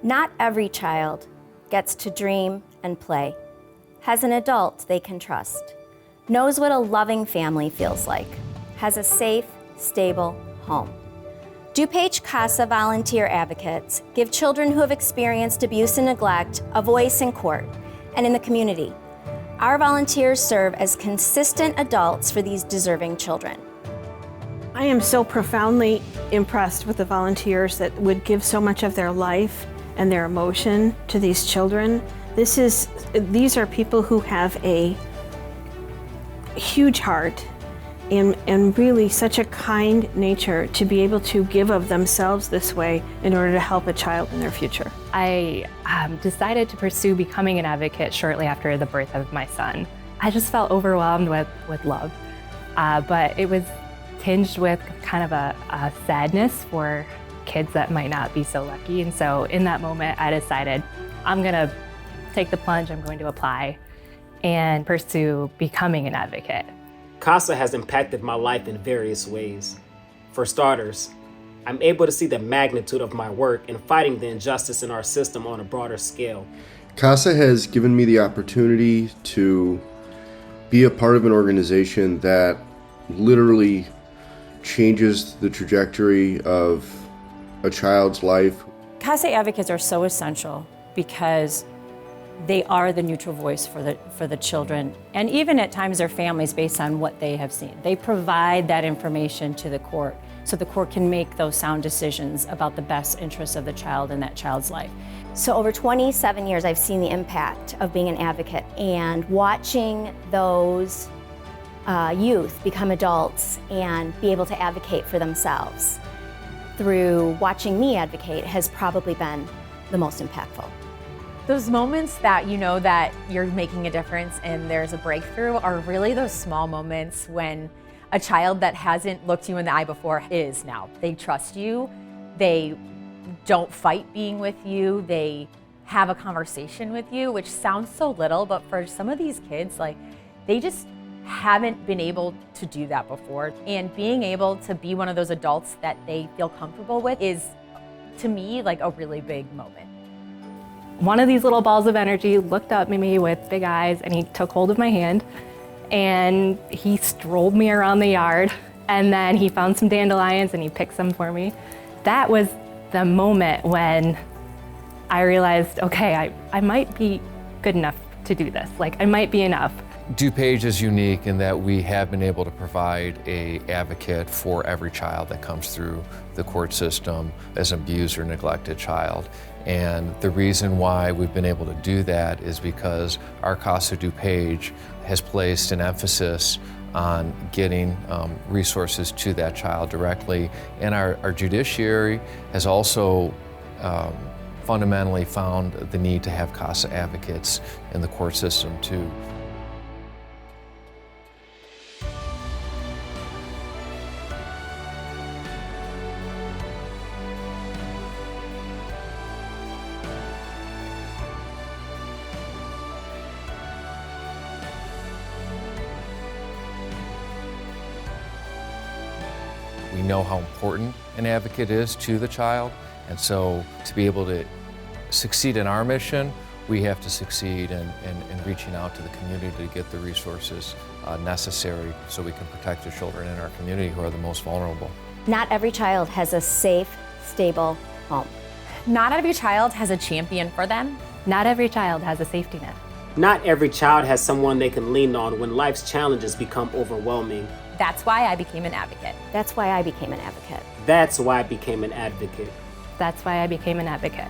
Not every child gets to dream and play, has an adult they can trust, knows what a loving family feels like, has a safe, stable home. DuPage CASA volunteer advocates give children who have experienced abuse and neglect a voice in court and in the community. Our volunteers serve as consistent adults for these deserving children. I am so profoundly impressed with the volunteers that would give so much of their life and their emotion to these children. These are people who have a huge heart and really such a kind nature to be able to give of themselves this way in order to help a child in their future. I decided to pursue becoming an advocate shortly after the birth of my son. I just felt overwhelmed with love, but it was tinged with kind of a sadness for kids that might not be so lucky. And so in that moment, I decided I'm gonna take the plunge, I'm going to apply and pursue becoming an advocate. CASA has impacted my life in various ways. For starters, I'm able to see the magnitude of my work in fighting the injustice in our system on a broader scale. CASA has given me the opportunity to be a part of an organization that literally changes the trajectory of a child's life. CASA advocates are so essential because they are the neutral voice for the children, and even at times their families, based on what they have seen. They provide that information to the court so the court can make those sound decisions about the best interests of the child and that child's life. So over 27 years, I've seen the impact of being an advocate and watching those youth become adults and be able to advocate for themselves through watching me advocate has probably been the most impactful. Those moments that you know that you're making a difference and there's a breakthrough are really those small moments when a child that hasn't looked you in the eye before is now. They trust you, they don't fight being with you, they have a conversation with you, which sounds so little, but for some of these kids, like, they just haven't been able to do that before. And being able to be one of those adults that they feel comfortable with is, to me, like a really big moment. One of these little balls of energy looked up at me with big eyes and he took hold of my hand and he strolled me around the yard, and then he found some dandelions and he picked some for me. That was the moment when I realized, okay, I might be good enough to do this. Like, I might be enough. DuPage is unique in that we have been able to provide an advocate for every child that comes through the court system as an abused or neglected child. And the reason why we've been able to do that is because our CASA of DuPage has placed an emphasis on getting resources to that child directly. And our judiciary has also fundamentally found the need to have CASA advocates in the court system too. We know how important an advocate is to the child, and so to be able to succeed in our mission, we have to succeed in reaching out to the community to get the resources necessary so we can protect the children in our community who are the most vulnerable. Not every child has a safe, stable home. Not every child has a champion for them. Not every child has a safety net. Not every child has someone they can lean on when life's challenges become overwhelming. That's why I became an advocate. That's why I became an advocate. That's why I became an advocate. That's why I became an advocate.